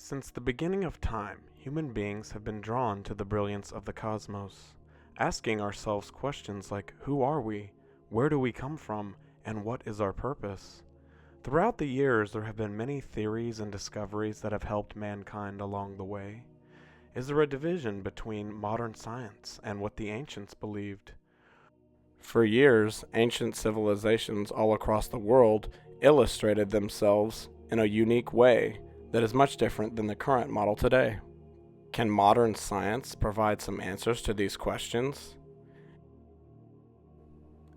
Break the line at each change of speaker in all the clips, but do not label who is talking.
Since the beginning of time, human beings have been drawn to the brilliance of the cosmos, asking ourselves questions like, who are we? Where do we come from? And what is our purpose? Throughout the years, there have been many theories and discoveries that have helped mankind along the way. Is there a division between modern science and what the ancients believed? For years, ancient civilizations all across the world illustrated themselves in a unique way that is much different than the current model today. Can modern science provide some answers to these questions?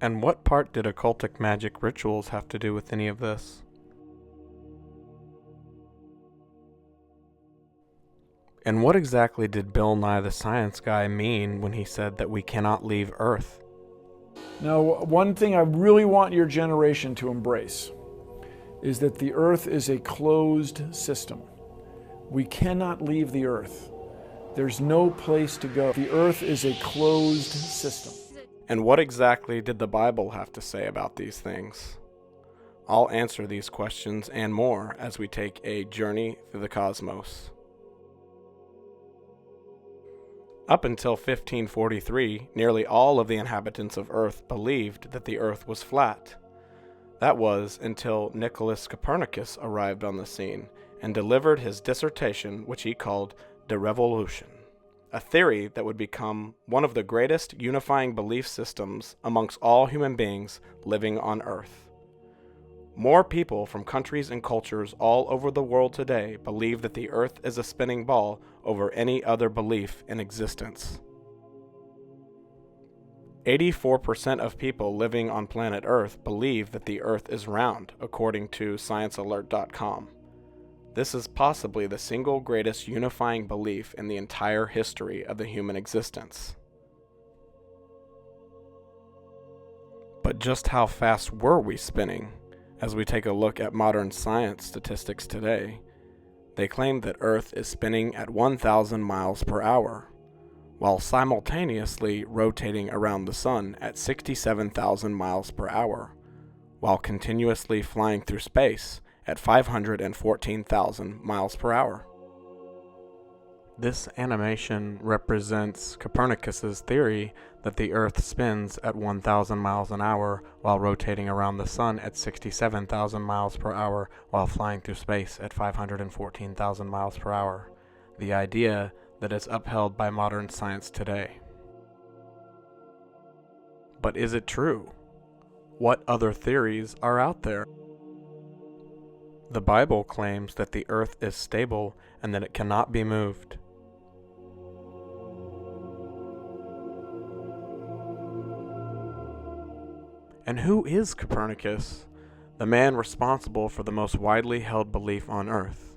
And what part did occultic magic rituals have to do with any of this? And what exactly did Bill Nye the Science Guy mean when he said that we cannot leave Earth?
Now, one thing I really want your generation to embrace is that the Earth is a closed system. We cannot leave the Earth. There's no place to go. The Earth is a closed system.
And what exactly did the Bible have to say about these things? I'll answer these questions and more as we take a journey through the cosmos. Up until 1543, nearly all of the inhabitants of Earth believed that the Earth was flat. That was until Nicholas Copernicus arrived on the scene and delivered his dissertation, which he called De Revolution, a theory that would become one of the greatest unifying belief systems amongst all human beings living on Earth. More people from countries and cultures all over the world today believe that the Earth is a spinning ball over any other belief in existence. 84% of people living on planet Earth believe that the Earth is round, according to ScienceAlert.com. This is possibly the single greatest unifying belief in the entire history of the human existence. But just how fast were we spinning? As we take a look at modern science statistics today, they claim that Earth is spinning at 1,000 miles per hour, while simultaneously rotating around the Sun at 67,000 miles per hour, while continuously flying through space at 514,000 miles per hour. This animation represents Copernicus's theory that the Earth spins at 1,000 miles an hour while rotating around the Sun at 67,000 miles per hour while flying through space at 514,000 miles per hour. The idea that is upheld by modern science today. But is it true? What other theories are out there? The Bible claims that the Earth is stable and that it cannot be moved. And who is Copernicus, the man responsible for the most widely held belief on Earth?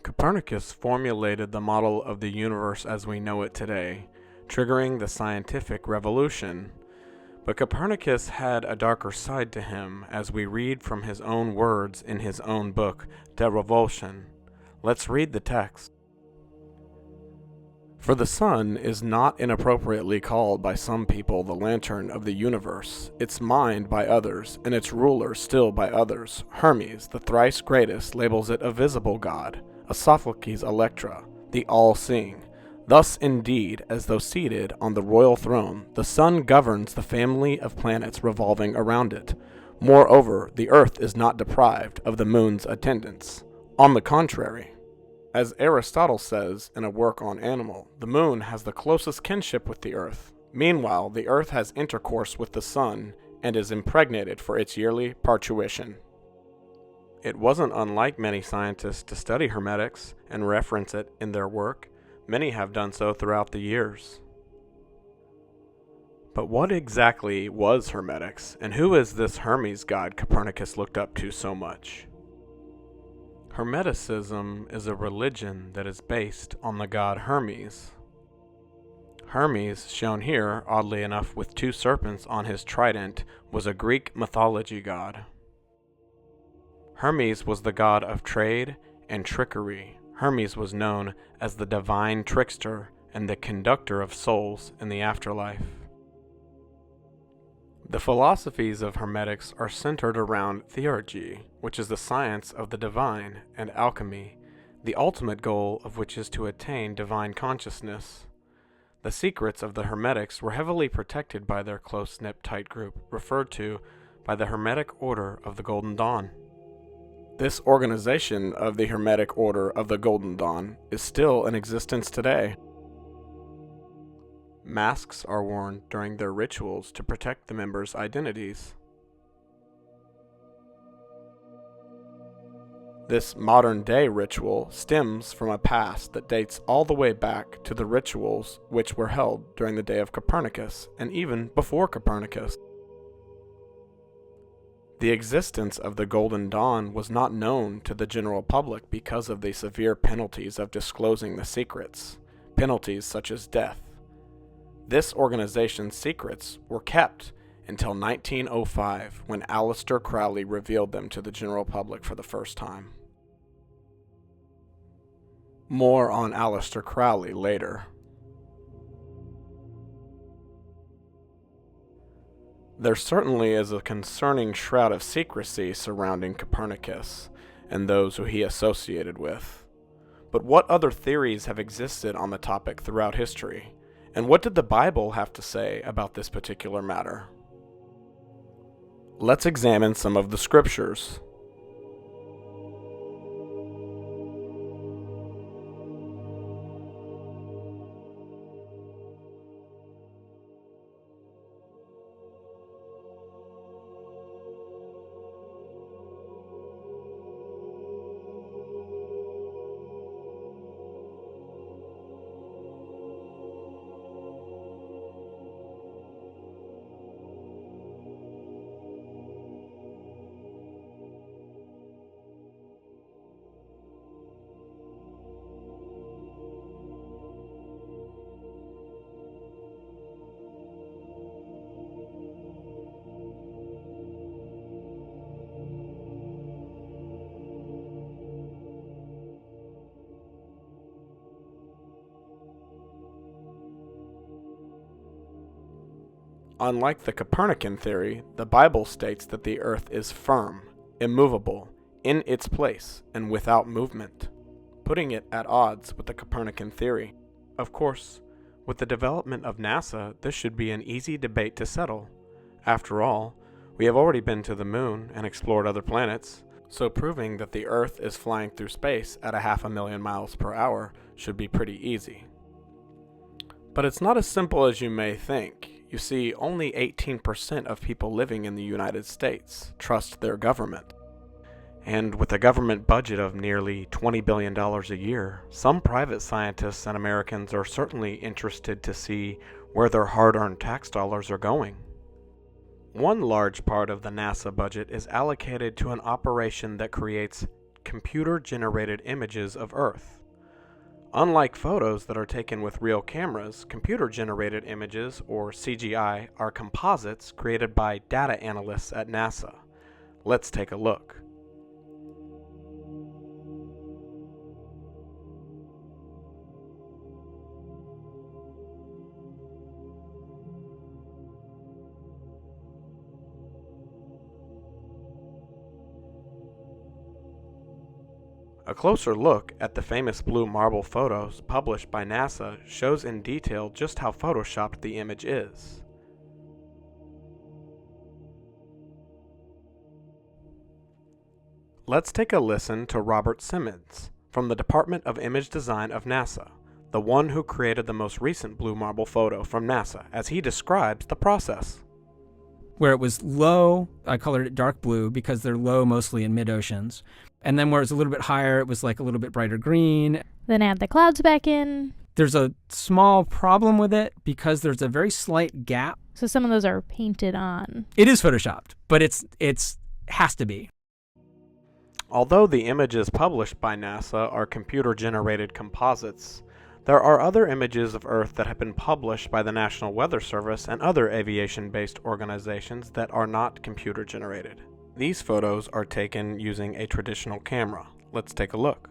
Copernicus formulated the model of the universe as we know it today, triggering the scientific revolution. But Copernicus had a darker side to him, as we read from his own words in his own book, De Revolution. Let's read the text. For the sun is not inappropriately called by some people the lantern of the universe, its mind by others, and its ruler still by others. Hermes, the thrice greatest, labels it a visible god, a Sophocles Electra, the all-seeing. Thus, indeed, as though seated on the royal throne, the sun governs the family of planets revolving around it. Moreover, the earth is not deprived of the moon's attendance. On the contrary, as Aristotle says in a work on animal, the moon has the closest kinship with the earth. Meanwhile, the earth has intercourse with the sun and is impregnated for its yearly parturition. It wasn't unlike many scientists to study hermetics and reference it in their work. Many have done so throughout the years. But what exactly was hermetics, and who is this Hermes god Copernicus looked up to so much? Hermeticism is a religion that is based on the god Hermes. Hermes, shown here, oddly enough with two serpents on his trident, was a Greek mythology god. Hermes was the god of trade and trickery. Hermes was known as the divine trickster and the conductor of souls in the afterlife. The philosophies of Hermetics are centered around theurgy, which is the science of the divine, and alchemy, the ultimate goal of which is to attain divine consciousness. The secrets of the Hermetics were heavily protected by their close-knit tight group, referred to by the Hermetic Order of the Golden Dawn. This organization of the Hermetic Order of the Golden Dawn is still in existence today. Masks are worn during their rituals to protect the members' identities. This modern-day ritual stems from a past that dates all the way back to the rituals which were held during the day of Copernicus, and even before Copernicus. The existence of the Golden Dawn was not known to the general public because of the severe penalties of disclosing the secrets, penalties such as death. This organization's secrets were kept until 1905, when Aleister Crowley revealed them to the general public for the first time. More on Aleister Crowley later. There certainly is a concerning shroud of secrecy surrounding Copernicus and those who he associated with. But what other theories have existed on the topic throughout history? And what did the Bible have to say about this particular matter? Let's examine some of the scriptures. Unlike the Copernican theory, the Bible states that the earth is firm, immovable, in its place, and without movement, putting it at odds with the Copernican theory. Of course, with the development of NASA, this should be an easy debate to settle. After all, we have already been to the moon and explored other planets, so proving that the earth is flying through space at 500,000 miles per hour should be pretty easy. But it's not as simple as you may think. You see, only 18% of people living in the United States trust their government. And with a government budget of nearly $20 billion a year, some private scientists and Americans are certainly interested to see where their hard-earned tax dollars are going. One large part of the NASA budget is allocated to an operation that creates computer-generated images of Earth. Unlike photos that are taken with real cameras, computer-generated images, or CGI, are composites created by data analysts at NASA. Let's take a look. A closer look at the famous blue marble photos published by NASA shows in detail just how photoshopped the image is. Let's take a listen to Robert Simmons from the Department of Image Design of NASA, the one who created the most recent blue marble photo from NASA, as he describes the process.
Where it was low, I colored it dark blue because they're low mostly in mid-oceans. And then where it was a little bit higher, it was like a little bit brighter green.
Then add the clouds back in.
There's a small problem with it because there's a very slight gap.
So some of those are painted on.
It is photoshopped, but it's has to be.
Although the images published by NASA are computer-generated composites, there are other images of Earth that have been published by the National Weather Service and other aviation-based organizations that are not computer-generated. These photos are taken using a traditional camera. Let's take a look.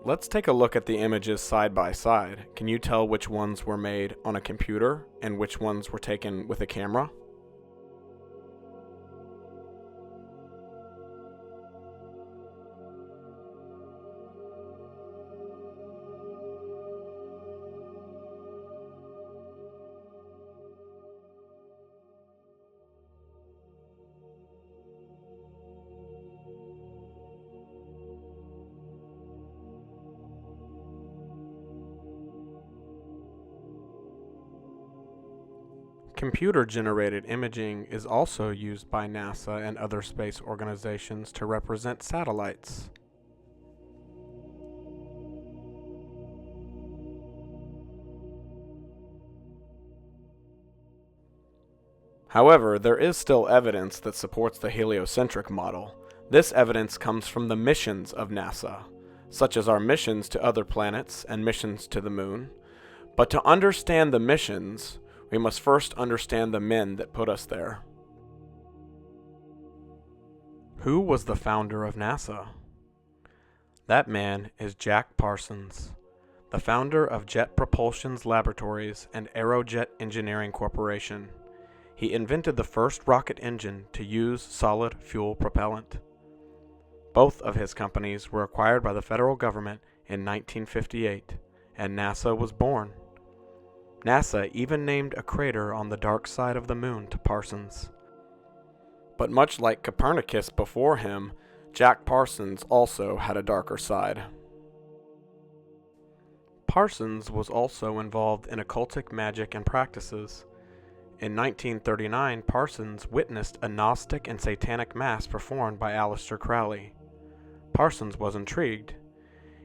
Let's take a look at the images side by side. Can you tell which ones were made on a computer and which ones were taken with a camera? Computer-generated imaging is also used by NASA and other space organizations to represent satellites. However, there is still evidence that supports the heliocentric model. This evidence comes from the missions of NASA, such as our missions to other planets and missions to the moon. But to understand the missions, we must first understand the men that put us there. Who was the founder of NASA? That man is Jack Parsons, the founder of Jet Propulsion's Laboratories and Aerojet Engineering Corporation. He invented the first rocket engine to use solid fuel propellant. Both of his companies were acquired by the federal government in 1958, and NASA was born. NASA even named a crater on the dark side of the moon to Parsons. But much like Copernicus before him, Jack Parsons also had a darker side. Parsons was also involved in occultic magic and practices. In 1939, Parsons witnessed a Gnostic and Satanic Mass performed by Aleister Crowley. Parsons was intrigued.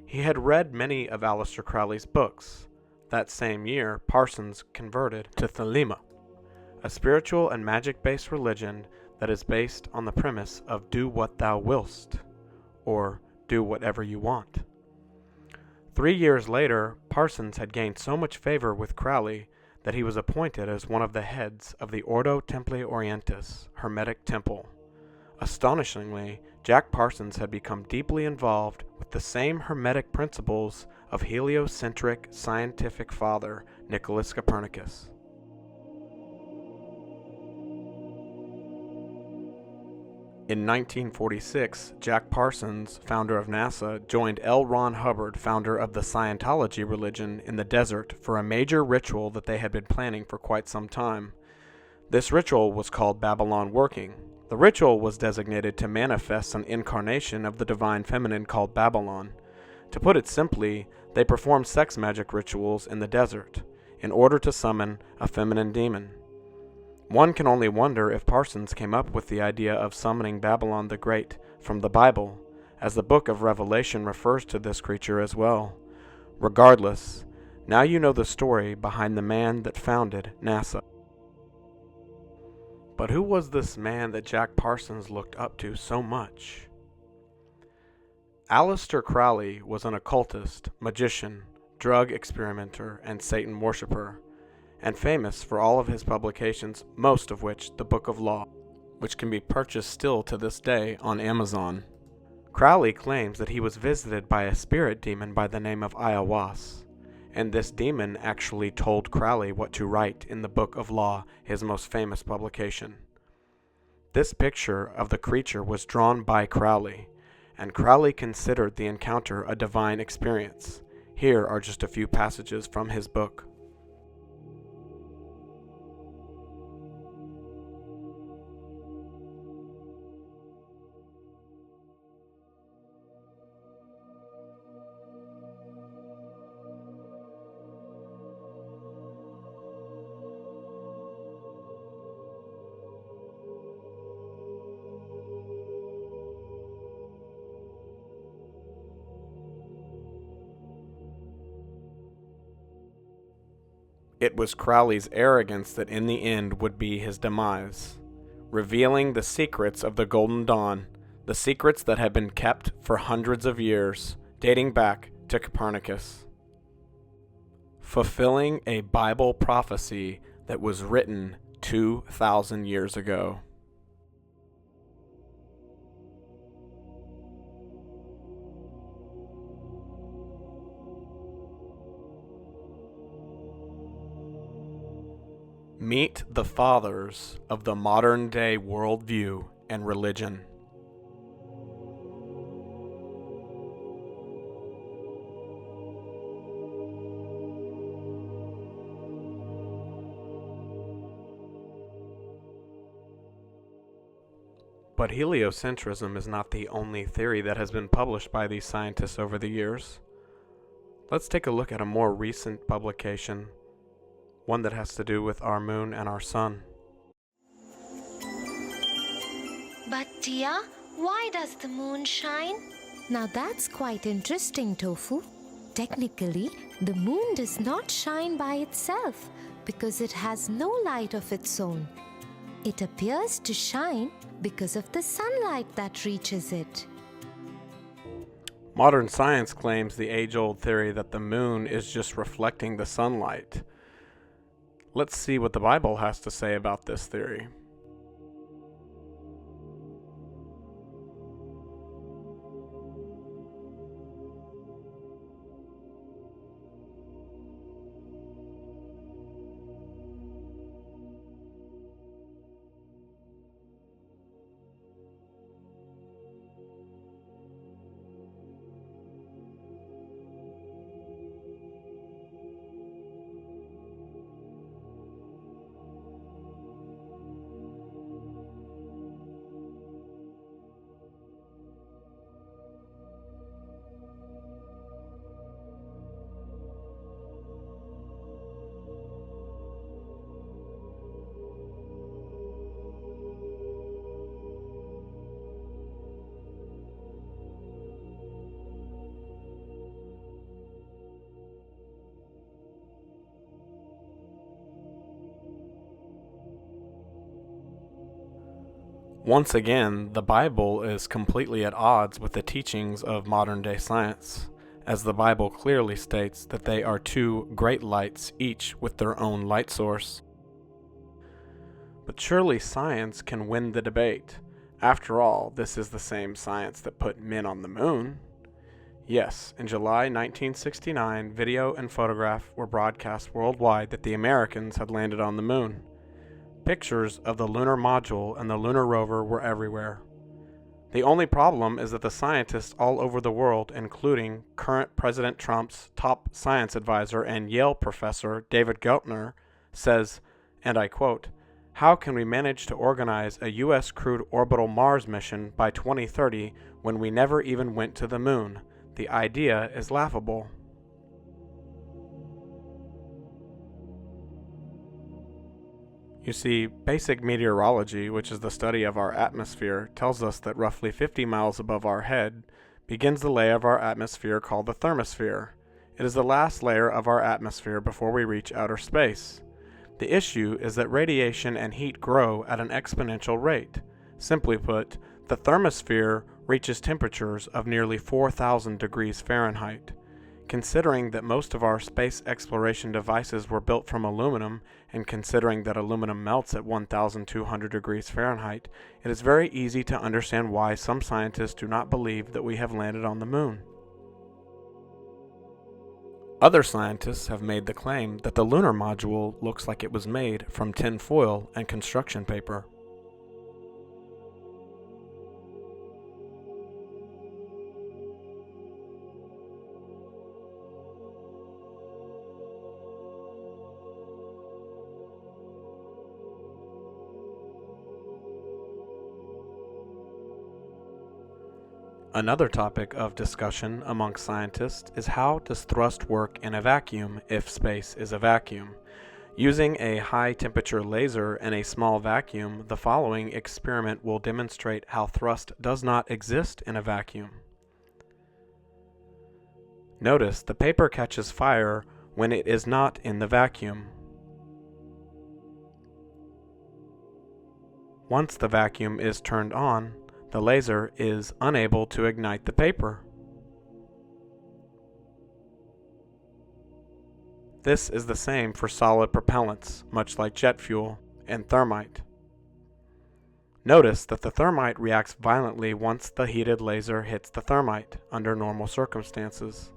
He had read many of Aleister Crowley's books. That same year, Parsons converted to Thelema, a spiritual and magic-based religion that is based on the premise of do what thou willst, or do whatever you want. 3 years later, Parsons had gained so much favor with Crowley that he was appointed as one of the heads of the Ordo Templi Orientis, Hermetic Temple. Astonishingly, Jack Parsons had become deeply involved with the same Hermetic principles of heliocentric scientific father Nicholas Copernicus. In 1946, Jack Parsons, founder of NASA, joined L. Ron Hubbard, founder of the Scientology religion, in the desert for a major ritual that they had been planning for quite some time. This ritual was called Babylon Working. The ritual was designated to manifest an incarnation of the divine feminine called Babylon. To put it simply, they performed sex magic rituals in the desert in order to summon a feminine demon. One can only wonder if Parsons came up with the idea of summoning Babylon the Great from the Bible, as the book of Revelation refers to this creature as well. Regardless, now you know the story behind the man that founded NASA. But who was this man that Jack Parsons looked up to so much? Aleister Crowley was an occultist, magician, drug experimenter, and Satan worshipper, and famous for all of his publications, most of which the Book of Law, which can be purchased still to this day on Amazon. Crowley claims that he was visited by a spirit demon by the name of Aiwass, and this demon actually told Crowley what to write in the Book of Law, his most famous publication. This picture of the creature was drawn by Crowley, and Crowley considered the encounter a divine experience. Here are just a few passages from his book. It was Crowley's arrogance that in the end would be his demise, revealing the secrets of the Golden Dawn, the secrets that had been kept for hundreds of years, dating back to Copernicus. Fulfilling a Bible prophecy that was written 2,000 years ago. Meet the fathers of the modern-day worldview and religion. But heliocentrism is not the only theory that has been published by these scientists over the years. Let's take a look at a more recent publication, one that has to do with our moon and our sun.
But Tia, why does the moon shine? Now that's quite interesting, Tofu. Technically, the moon does not shine by itself because it has no light of its own. It appears to shine because of the sunlight that reaches it.
Modern science claims the age-old theory that the moon is just reflecting the sunlight. Let's see what the Bible has to say about this theory. Once again, the Bible is completely at odds with the teachings of modern-day science, as the Bible clearly states that they are two great lights, each with their own light source. But surely science can win the debate. After all, this is the same science that put men on the moon. Yes, in July 1969, video and photograph were broadcast worldwide that the Americans had landed on the moon. Pictures of the lunar module and the lunar rover were everywhere. The only problem is that the scientists all over the world, including current President Trump's top science advisor and Yale professor David Geltner, says, and I quote, "How can we manage to organize a U.S. crewed orbital Mars mission by 2030 when we never even went to the moon? The idea is laughable." You see, basic meteorology, which is the study of our atmosphere, tells us that roughly 50 miles above our head begins the layer of our atmosphere called the thermosphere. It is the last layer of our atmosphere before we reach outer space. The issue is that radiation and heat grow at an exponential rate. Simply put, the thermosphere reaches temperatures of nearly 4,000 degrees Fahrenheit. Considering that most of our space exploration devices were built from aluminum, and considering that aluminum melts at 1,200 degrees Fahrenheit, it is very easy to understand why some scientists do not believe that we have landed on the moon. Other scientists have made the claim that the lunar module looks like it was made from tin foil and construction paper. Another topic of discussion among scientists is how does thrust work in a vacuum if space is a vacuum? Using a high-temperature laser in a small vacuum, the following experiment will demonstrate how thrust does not exist in a vacuum. Notice the paper catches fire when it is not in the vacuum. Once the vacuum is turned on, the laser is unable to ignite the paper. This is the same for solid propellants, much like jet fuel and thermite. Notice that the thermite reacts violently once the heated laser hits the thermite under normal circumstances.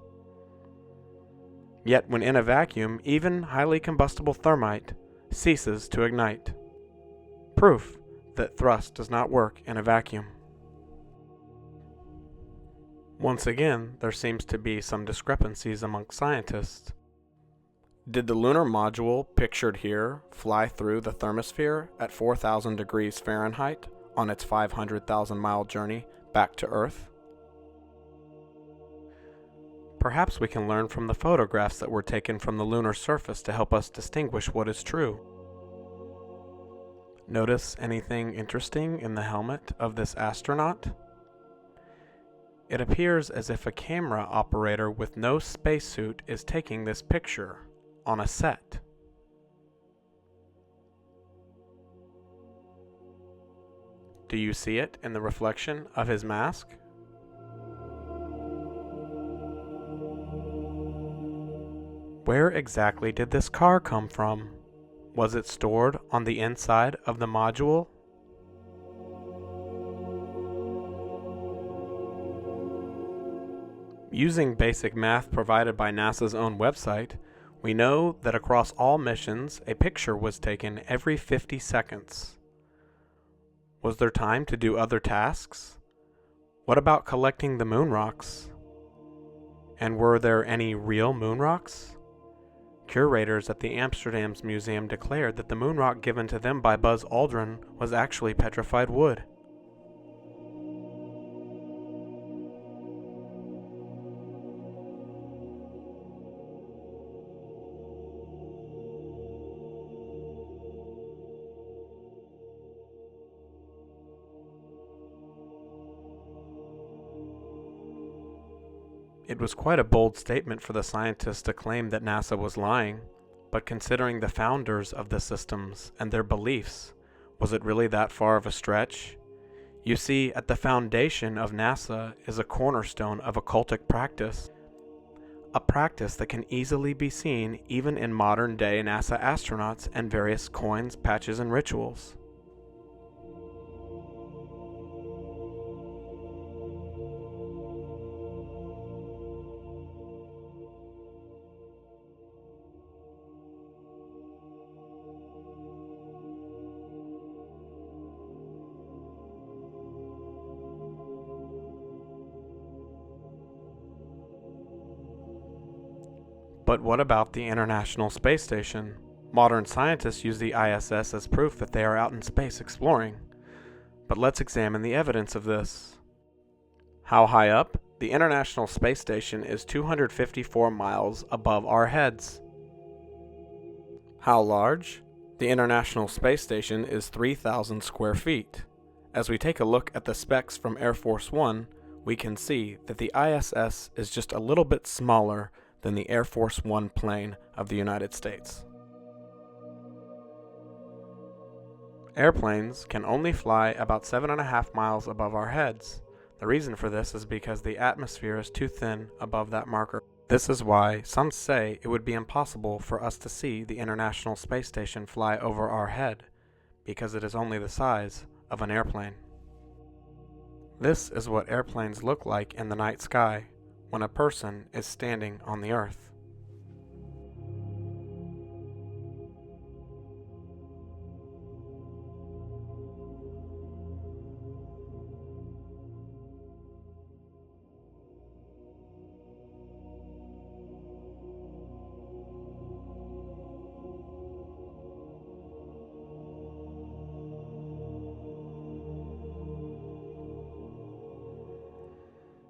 Yet when in a vacuum, even highly combustible thermite ceases to ignite. Proof that thrust does not work in a vacuum. Once again, there seems to be some discrepancies among scientists. Did the lunar module pictured here fly through the thermosphere at 4,000 degrees Fahrenheit on its 500,000-mile journey back to Earth? Perhaps we can learn from the photographs that were taken from the lunar surface to help us distinguish what is true. Notice anything interesting in the helmet of this astronaut? It appears as if a camera operator with no spacesuit is taking this picture on a set. Do you see it in the reflection of his mask? Where exactly did this car come from? Was it stored on the inside of the module? Using basic math provided by NASA's own website, we know that across all missions, a picture was taken every 50 seconds. Was there time to do other tasks? What about collecting the moon rocks? And were there any real moon rocks? Curators at the Amsterdam's museum declared that the moon rock given to them by Buzz Aldrin was actually petrified wood. It was quite a bold statement for the scientists to claim that NASA was lying, but considering the founders of the systems and their beliefs, was it really that far of a stretch? You see, at the foundation of NASA is a cornerstone of occultic practice, a practice that can easily be seen even in modern-day NASA astronauts and various coins, patches, and rituals. But what about the International Space Station? Modern scientists use the ISS as proof that they are out in space exploring. But let's examine the evidence of this. How high up? The International Space Station is 254 miles above our heads. How large? The International Space Station is 3,000 square feet. As we take a look at the specs from Air Force One, we can see that the ISS is just a little bit smaller than the Air Force One plane of the United States. Airplanes can only fly about 7.5 miles above our heads. The reason for this is because the atmosphere is too thin above that marker. This is why some say it would be impossible for us to see the International Space Station fly over our head, because it is only the size of an airplane. This is what airplanes look like in the night sky when a person is standing on the earth.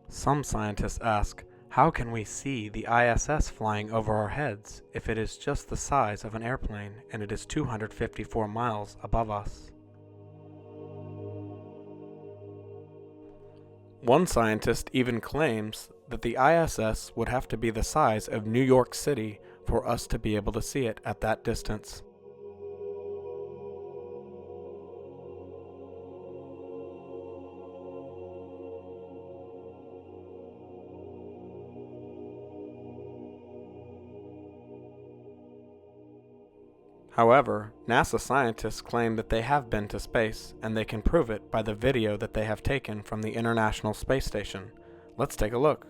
Some scientists ask, how can we see the ISS flying over our heads if it is just the size of an airplane and it is 254 miles above us? One scientist even claims that the ISS would have to be the size of New York City for us to be able to see it at that distance. However, NASA scientists claim that they have been to space, and they can prove it by the video that they have taken from the International Space Station. Let's take a look.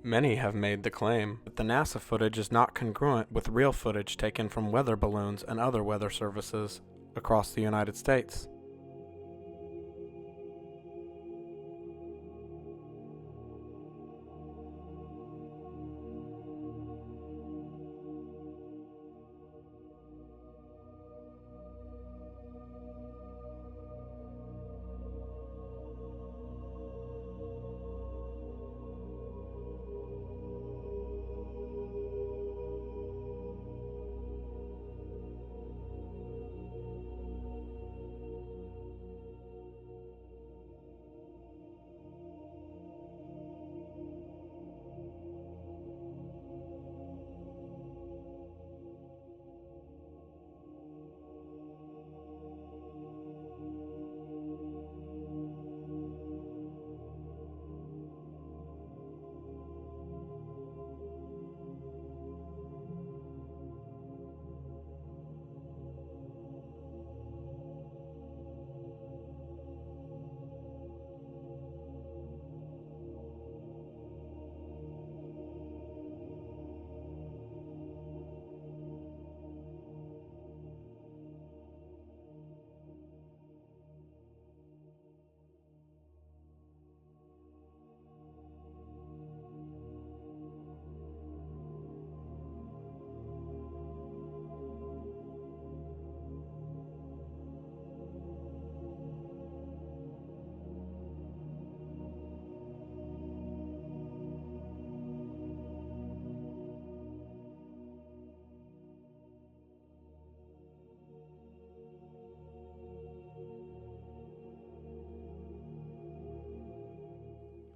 Many have made the claim that the NASA footage is not congruent with real footage taken from weather balloons and other weather services across the United States.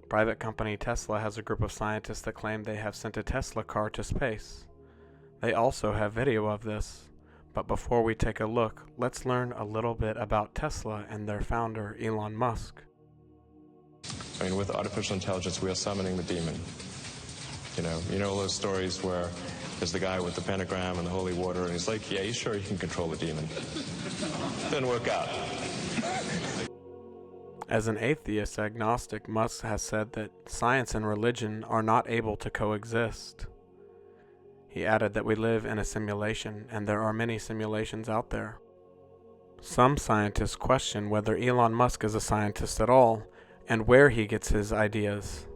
Private company Tesla has a group of scientists that claim they have sent a Tesla car to space. They also have video of this. But before we take a look, let's learn a little bit about Tesla and their founder, Elon Musk.
I mean, with artificial intelligence, we are summoning the demon. You know those stories where there's the guy with the pentagram and the holy water, and he's like, yeah, you sure you can control the demon? Didn't work out.
As an atheist agnostic, Musk has said that science and religion are not able to coexist. He added that we live in a simulation, and there are many simulations out there. Some scientists question whether Elon Musk is a scientist at all, and where he gets his ideas.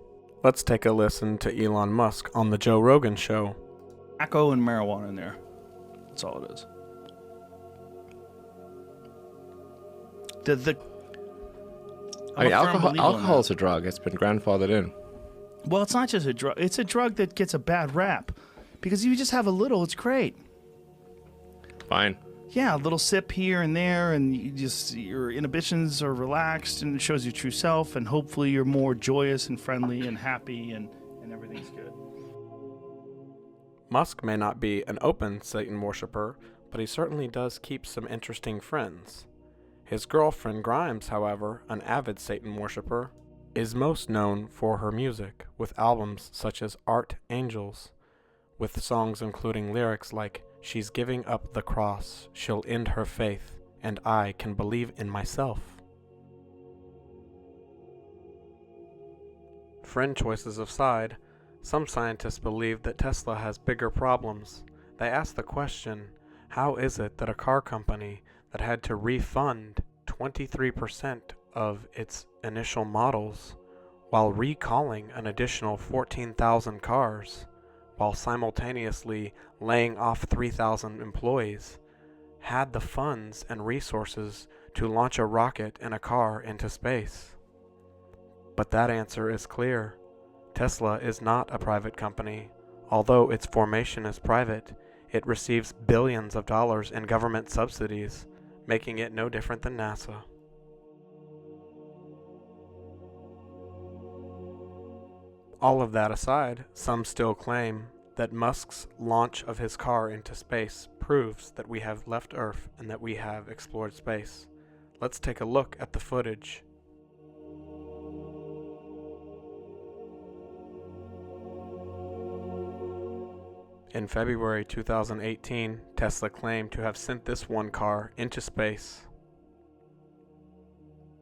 Let's take a listen to Elon Musk on The Joe Rogan Show.
Tobacco and marijuana in there. That's all it is.
I mean, alcohol is a drug. It's been grandfathered in.
Well, it's not just a drug. It's a drug that gets a bad rap. Because if you just have a little, it's great.
Fine.
Yeah, a little sip here and there, and your inhibitions are relaxed, and it shows your true self, and hopefully you're more joyous and friendly and happy, and everything's good.
Musk may not be an open Satan worshiper, but he certainly does keep some interesting friends. His girlfriend Grimes, however, an avid Satan worshiper, is most known for her music, with albums such as Art Angels, with songs including lyrics like, "She's giving up the cross, she'll end her faith, and I can believe in myself." Friend choices aside, some scientists believe that Tesla has bigger problems. They ask the question, how is it that a car company that had to refund 23% of its initial models while recalling an additional 14,000 cars, while simultaneously laying off 3,000 employees, had the funds and resources to launch a rocket and a car into space? But that answer is clear. Tesla is not a private company. Although its formation is private, it receives billions of dollars in government subsidies, making it no different than NASA. All of that aside, some still claim that Musk's launch of his car into space proves that we have left Earth and that we have explored space. Let's take a look at the footage. In February 2018, Tesla claimed to have sent this one car into space.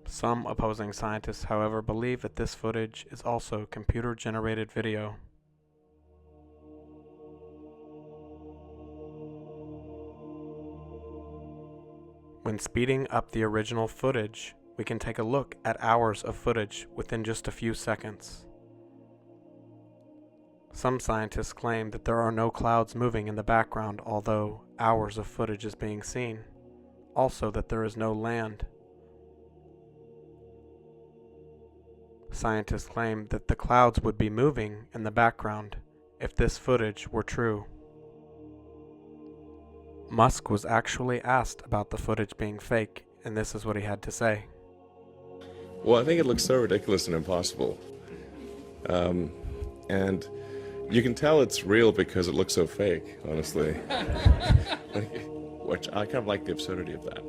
Some opposing scientists, however, believe that this footage is also computer-generated video. When speeding up the original footage, we can take a look at hours of footage within just a few seconds. Some scientists claim that there are no clouds moving in the background, although hours of footage is being seen. Also that there is no land. Scientists claim that the clouds would be moving in the background if this footage were true. Musk was actually asked about the footage being fake, and this is what he had to say.
Well, I think it looks so ridiculous and impossible. And you can tell it's real because it looks so fake, honestly. Which I kind of like the absurdity of that.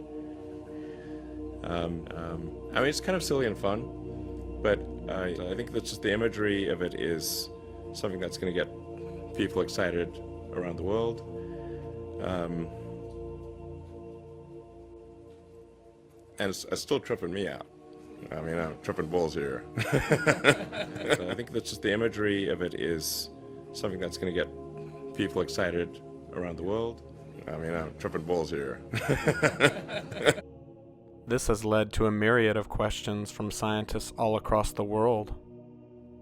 I mean, it's kind of silly and fun, but I think that just the imagery of it is something that's going to get people excited around the world. And it's still tripping me out. I mean, I'm tripping balls here. So I think that just the imagery of it is something that's going to get people excited around the world. I mean, I'm tripping balls here.
This has led to a myriad of questions from scientists all across the world.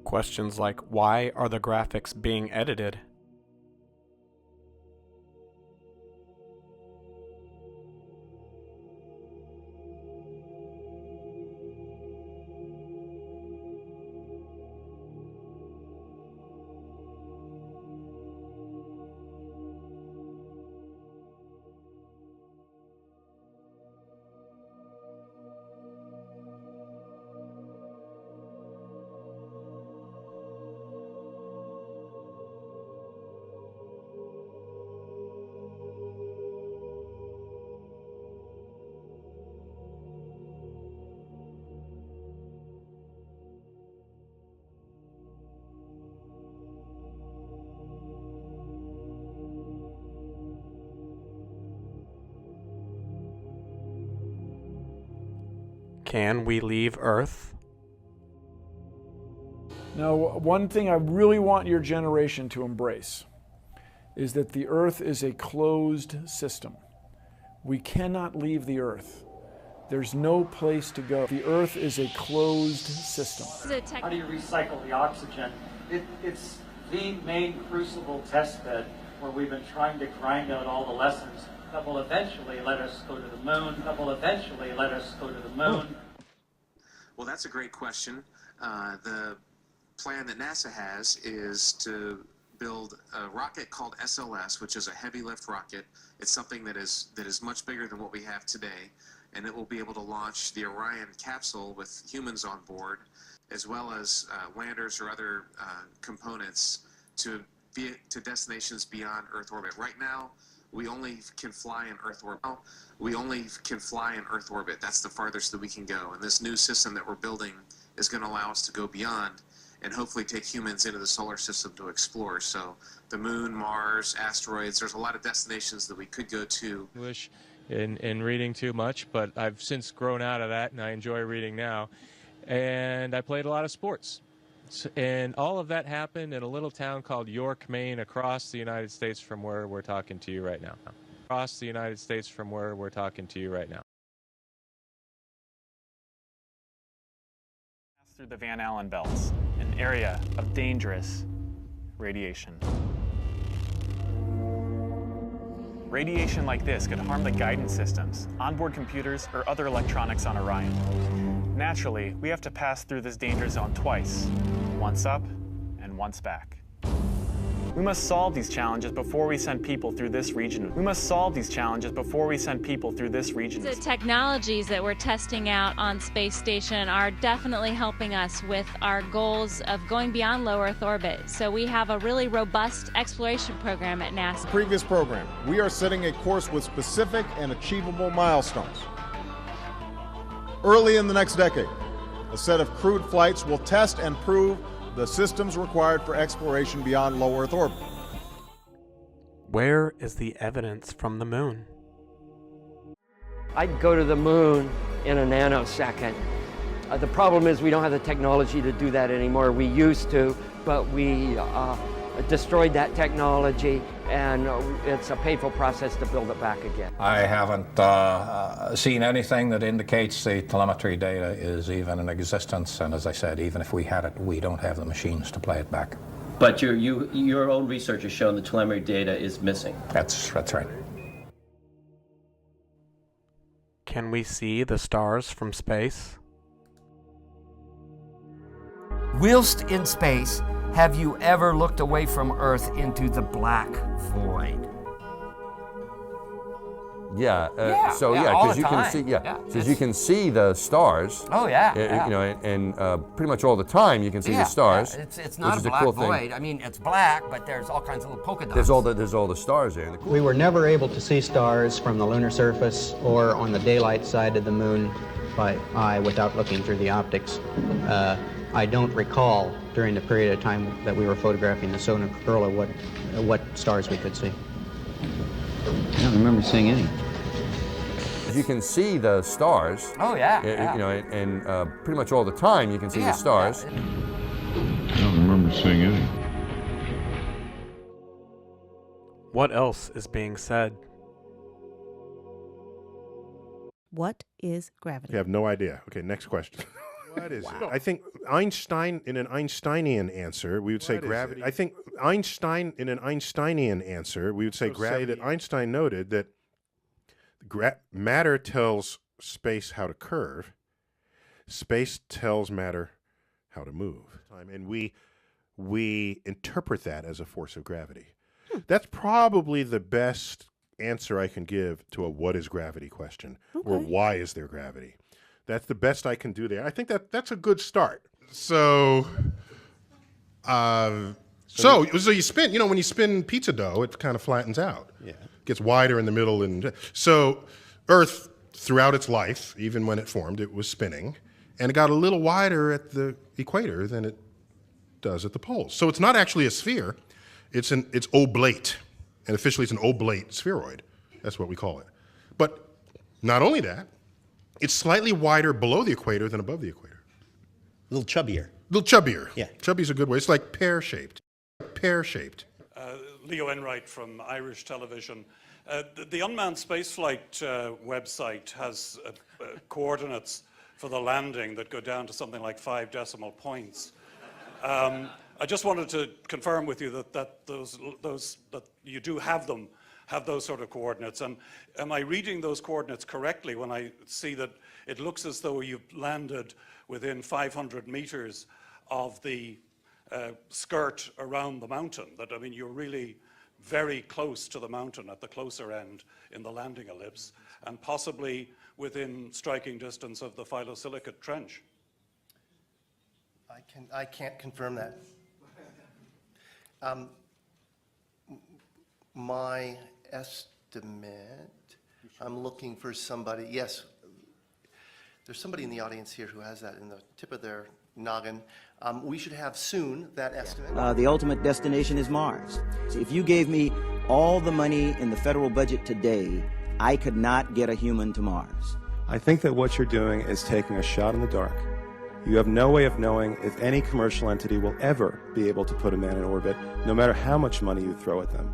Questions like, why are the graphics being edited? Can we leave Earth?
Now, one thing I really want your generation to embrace is that the Earth is a closed system. We cannot leave the Earth. There's no place to go. The Earth is a closed system.
How do you recycle the oxygen? It's the main crucible test bed where we've been trying to grind out all the lessons that will eventually let us go to the moon,
Well, that's a great question. The plan that NASA has is to build a rocket called SLS, which is a heavy lift rocket. It's something that is much bigger than what we have today, and it will be able to launch the Orion capsule with humans on board, as well as landers or other components to destinations beyond Earth orbit. Right now, we only can fly in Earth orbit. That's the farthest that we can go. And this new system that we're building is going to allow us to go beyond and hopefully take humans into the solar system to explore. So the moon, Mars, asteroids, there's a lot of destinations that we could go to.
English in reading too much, but I've since grown out of that and I enjoy reading now. And I played a lot of sports. And all of that happened in a little town called York, Maine, across the United States from where we're talking to you right now.
Through the Van Allen belts, an area of dangerous radiation. Radiation like this could harm the guidance systems, onboard computers, or other electronics on Orion. Naturally, we have to pass through this danger zone twice, once up and once back. We must solve these challenges before we send people through this region.
The technologies that we're testing out on Space Station are definitely helping us with our goals of going beyond low Earth orbit. So we have a really robust exploration program at NASA.
Previous program, we are setting a course with specific and achievable milestones. Early in the next decade, a set of crewed flights will test and prove the systems required for exploration beyond low Earth orbit.
Where is the evidence from the moon?
I'd go to the moon in a nanosecond. The problem is we don't have the technology to do that anymore. We used to, but we destroyed that technology, and it's a painful process to build it back again.
I haven't seen anything that indicates the telemetry data is even in existence, and as I said, even if we had it, we don't have the machines to play it back.
But your own research has shown the telemetry data is missing.
That's right.
Can we see the stars from space?
Whilst in space, have you ever looked away from Earth into the black void?
Because you can see, because you can see the stars.
Oh yeah.
You know, and pretty much all the time you can see the stars.
It's not a black void. I mean, it's black, but there's all kinds of little polka dots.
There's all the stars there.
We were never able to see stars from the lunar surface or on the daylight side of the moon by eye without looking through the optics. I don't recall during the period of time that we were photographing the solar corona what stars we could see.
I don't remember seeing any. You can see the stars.
Oh yeah.
You know, and pretty much all the time you can see the stars.
I don't remember seeing any.
What else is being said?
What is gravity?
I have no idea. Okay, next question. What is it? I think Einstein, in an Einsteinian answer, we would say gravity. I think Einstein, in an Einsteinian answer, we would say gravity. That Einstein noted that matter tells space how to curve, space tells matter how to move. And we interpret that as a force of gravity. That's probably the best answer I can give to a what is gravity question, or why is there gravity. That's the best I can do there. I think that's a good start. So you spin, when you spin pizza dough, it kind of flattens out. Yeah. It gets wider in the middle. And so Earth, throughout its life, even when it formed, it was spinning. And it got a little wider at the equator than it does at the poles. So it's not actually a sphere. It's oblate. And officially it's an oblate spheroid. That's what we call it. But not only that, it's slightly wider below the equator than above the equator.
A little chubbier.
Yeah. Chubby's a good word. It's like pear-shaped. Pear-shaped.
Leo Enright from Irish Television. The unmanned spaceflight website has coordinates for the landing that go down to something like 5 decimal points. I just wanted to confirm with you that you do have those sort of coordinates. And am I reading those coordinates correctly when I see that it looks as though you've landed within 500 meters of the skirt around the mountain? That, I mean, you're really very close to the mountain at the closer end in the landing ellipse, and possibly within striking distance of the phyllosilicate trench.
I can't confirm that. My estimate, I'm looking for somebody, yes, there's somebody in the audience here who has that in the tip of their noggin. We should have soon that estimate.
The ultimate destination is Mars. So if you gave me all the money in the federal budget today, I could not get a human to Mars.
I think that what you're doing is taking a shot in the dark. You have no way of knowing if any commercial entity will ever be able to put a man in orbit, no matter how much money you throw at them.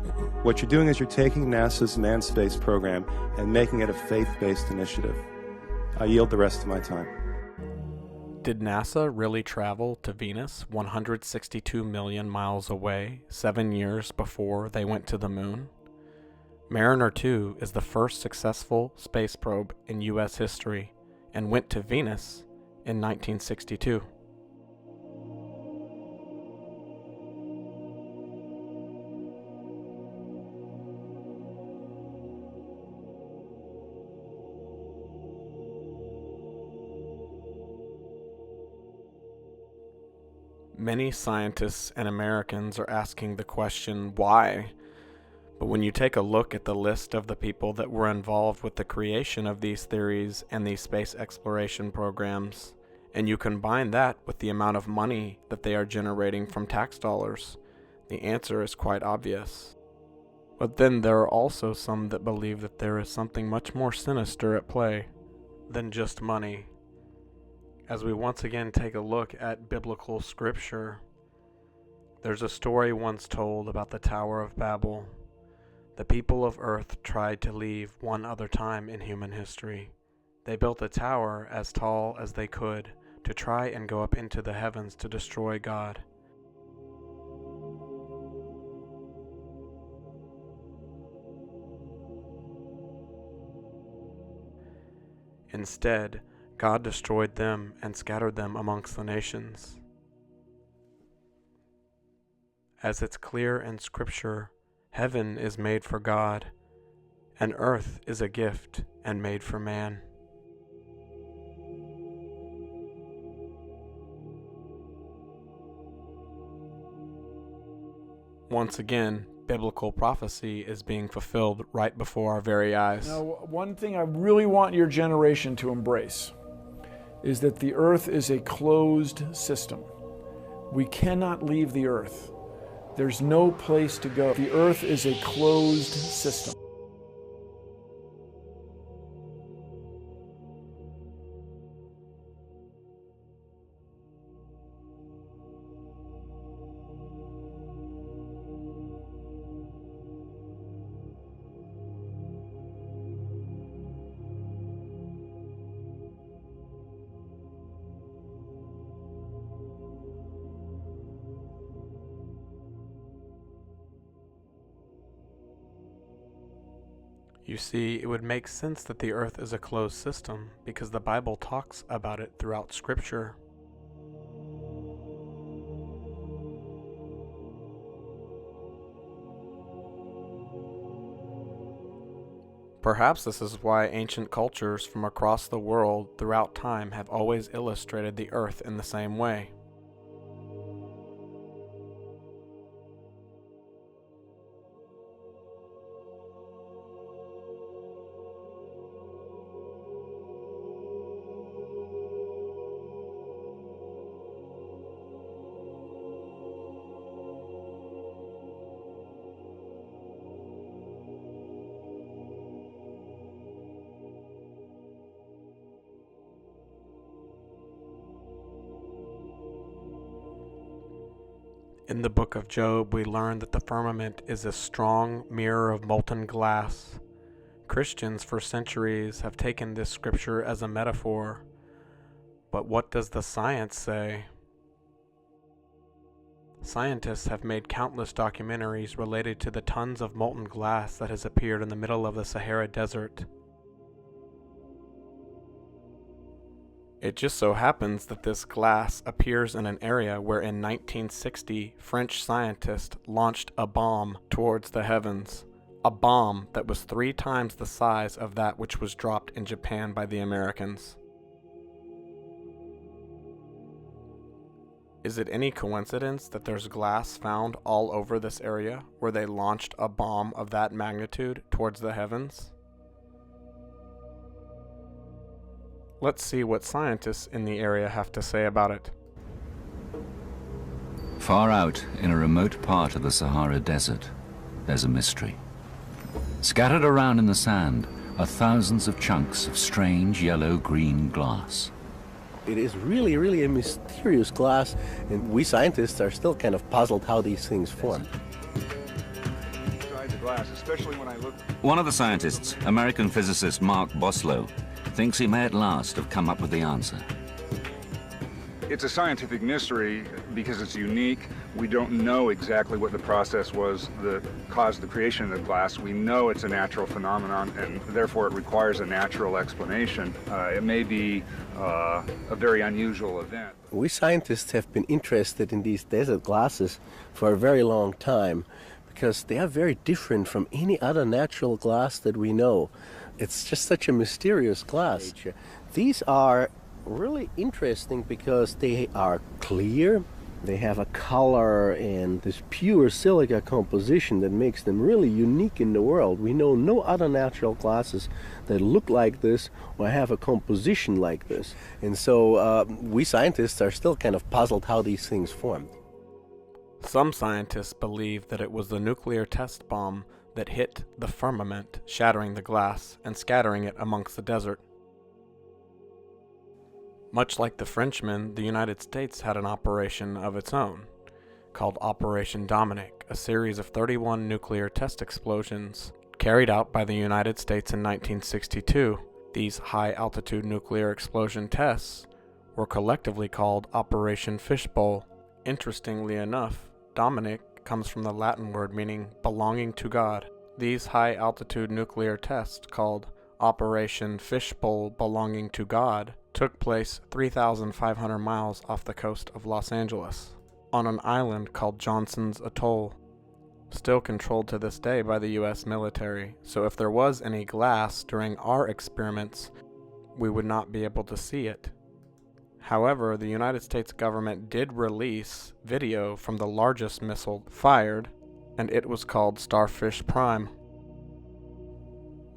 What you're doing is you're taking NASA's manned space program and making it a faith-based initiative. I yield the rest of my time.
Did NASA really travel to Venus 162 million miles away 7 years before they went to the moon? Mariner 2 is the first successful space probe in U.S. history and went to Venus in 1962. Many scientists and Americans are asking the question, why? But when you take a look at the list of the people that were involved with the creation of these theories and these space exploration programs, and you combine that with the amount of money that they are generating from tax dollars, the answer is quite obvious. But then there are also some that believe that there is something much more sinister at play than just money. As we once again take a look at biblical scripture, there's a story once told about the Tower of Babel, The people of Earth tried to leave one other time in human history. They built a tower as tall as they could to try and go up into the heavens to destroy God. Instead, God destroyed them and scattered them amongst the nations. As it's clear in Scripture, heaven is made for God, and earth is a gift and made for man. Once again, biblical prophecy is being fulfilled right before our very eyes.
Now, one thing I really want your generation to embrace is that the earth is a closed system. We cannot leave the earth. There's no place to go. The earth is a closed system.
You see, it would make sense that the earth is a closed system because the Bible talks about it throughout Scripture. Perhaps this is why ancient cultures from across the world throughout time have always illustrated the earth in the same way. In the book of Job, we learn that the firmament is a strong mirror of molten glass. Christians for centuries have taken this scripture as a metaphor. But what does the science say? Scientists have made countless documentaries related to the tons of molten glass that has appeared in the middle of the Sahara Desert. It just so happens that this glass appears in an area where in 1960 French scientists launched a bomb towards the heavens, a bomb that was 3 times the size of that which was dropped in Japan by the Americans. Is it any coincidence that there's glass found all over this area where they launched a bomb of that magnitude towards the heavens? Let's see what scientists in the area have to say about it.
Far out in a remote part of the Sahara Desert, there's a mystery. Scattered around in the sand are thousands of chunks of strange yellow-green glass.
It is really a mysterious glass, and we scientists are still kind of puzzled how these things form.
One of the scientists, American physicist Mark Boslow, thinks he may at last have come up with the answer.
It's a scientific mystery because it's unique. We don't know exactly what the process was that caused the creation of the glass. We know it's a natural phenomenon, and therefore it requires a natural explanation. It may be a very unusual event.
We scientists have been interested in these desert glasses for a very long time because they are very different from any other natural glass that we know. It's just such a mysterious glass. These are really interesting because they are clear, they have a color and this pure silica composition that makes them really unique in the world. We know no other natural glasses that look like this or have a composition like this. And so we scientists are still kind of puzzled how these things formed.
Some scientists believe that it was the nuclear test bomb that hit the firmament, shattering the glass and scattering it amongst the desert. Much like the Frenchmen, the United States had an operation of its own, called Operation Dominic, a series of 31 nuclear test explosions carried out by the United States in 1962. These high-altitude nuclear explosion tests were collectively called Operation Fishbowl. Interestingly enough, Dominic comes from the Latin word meaning belonging to God. These high-altitude nuclear tests, called Operation Fishbowl belonging to God, took place 3,500 miles off the coast of Los Angeles, on an island called Johnson's Atoll, still controlled to this day by the U.S. military, so if there was any glass during our experiments, we would not be able to see it. However, the United States government did release video from the largest missile fired, and it was called Starfish Prime.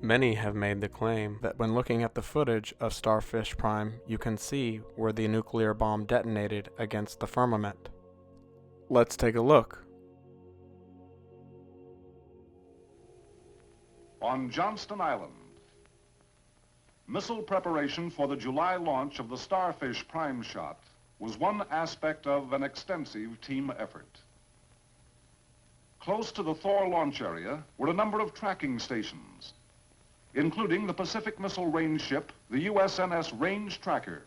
Many have made the claim that when looking at the footage of Starfish Prime, you can see where the nuclear bomb detonated against the firmament. Let's take a look.
On Johnston Island, missile preparation for the July launch of the Starfish Prime shot was one aspect of an extensive team effort. Close to the Thor launch area were a number of tracking stations, including the Pacific Missile Range ship, the USNS Range Tracker,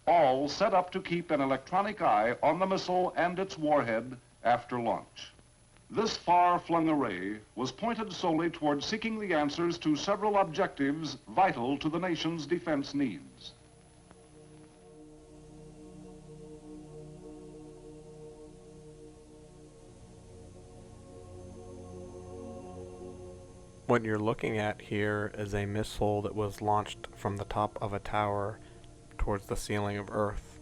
all set up to keep an electronic eye on the missile and its warhead after launch. This far-flung array was pointed solely toward seeking the answers to several objectives vital to the nation's defense needs.
What you're looking at here is a missile that was launched from the top of a tower towards the ceiling of Earth.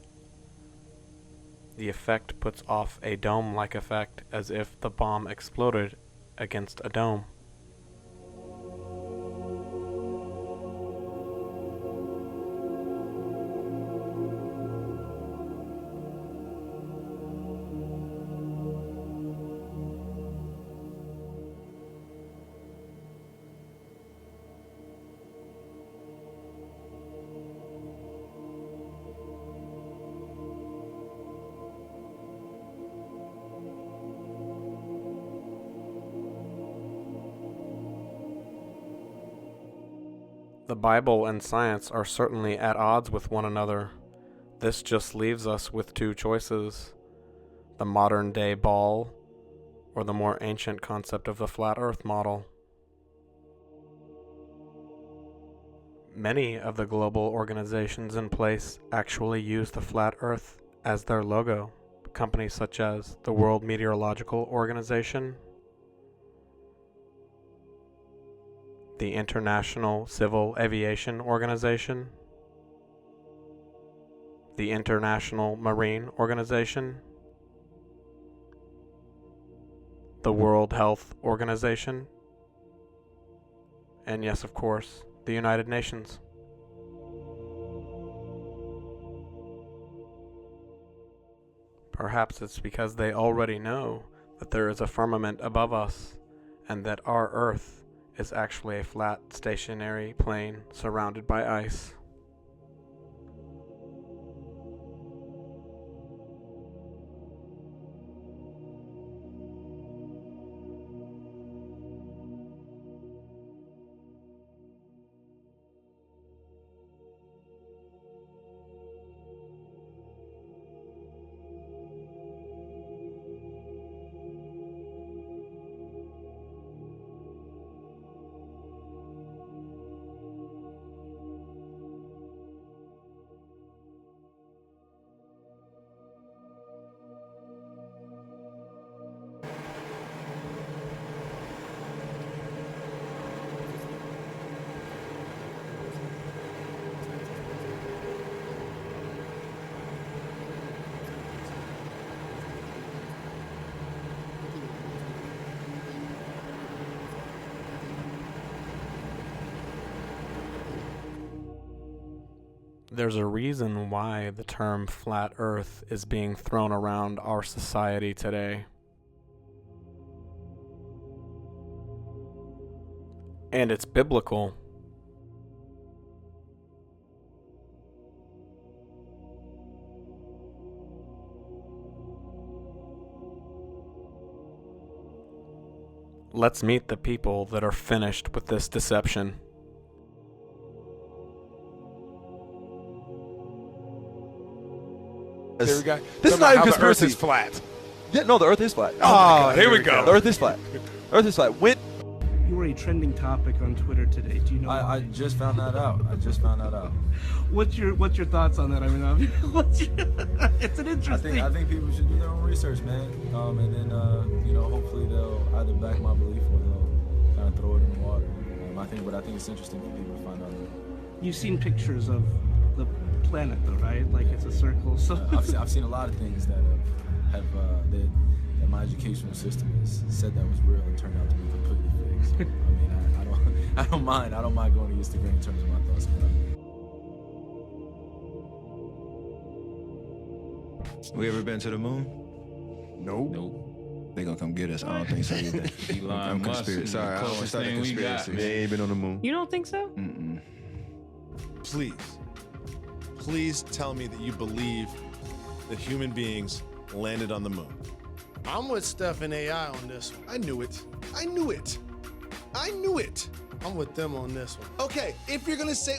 The effect puts off a dome-like effect as if the bomb exploded against a dome. The Bible and science are certainly at odds with one another. This just leaves us with two choices: the modern-day ball or the more ancient concept of the flat earth model. Many of the global organizations in place actually use the flat earth as their logo. Companies such as the World Meteorological Organization, the International Civil Aviation Organization, the International Marine Organization, the World Health Organization, and yes, of course, the United Nations. Perhaps it's because they already know that there is a firmament above us and that our Earth is actually a flat, stationary plane surrounded by ice. There's a reason why the term flat earth is being thrown around our society today. And it's biblical. Let's meet the people that are finished with this deception.
There we go. This is not even conspiracy.
The Earth is flat.
Yeah, no, the Earth is flat.
Oh, here we go.
The Earth is flat. Earth is flat. When
you were a trending topic on Twitter today. Do you know?
I just found that out.
What's your thoughts on that? I mean, it's an interesting.
I think people should do their own research, man. And then hopefully they'll either back my belief or they'll kind of throw it in the water. I think it's interesting for people to find out.
You've seen pictures of the planet, though, right? Like it's a circle. So
I've seen a lot of things that have that my educational system has said that was real and turned out to be completely fake. So, I mean, I don't mind going against the grain in terms of my thoughts.
We ever been to the moon?
Nope.
They gonna come get us. I don't think so either. I'm conspiracy. Sorry, I don't want to start a conspiracy. They ain't been on the moon.
You don't think so?
Mm-mm.
Please tell me that you believe that human beings landed on the moon.
I'm with Steph and AI on this one.
I knew it.
I'm with them on this one.
Okay, if you're gonna say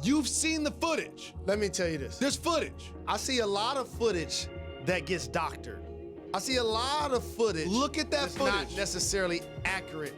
you've seen the footage.
Let me tell you this.
There's footage.
I see a lot of footage that gets doctored. I see a lot of footage.
Look at that
that's
footage.
Not necessarily accurate.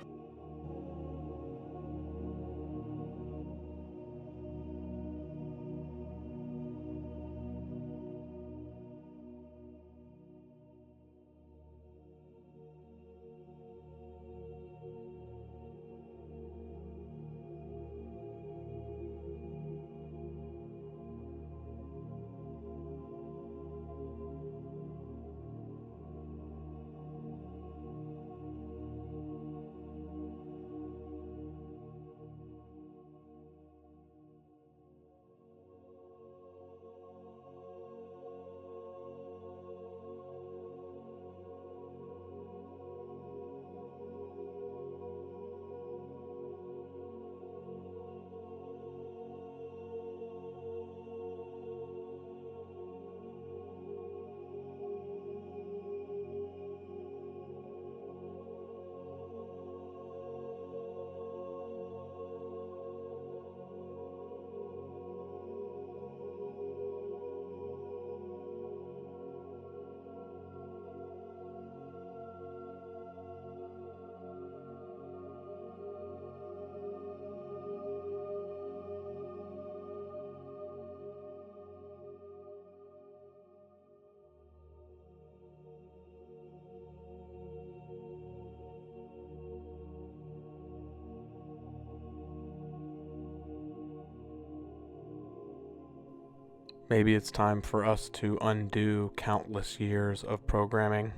Maybe it's time for us to undo countless years of programming.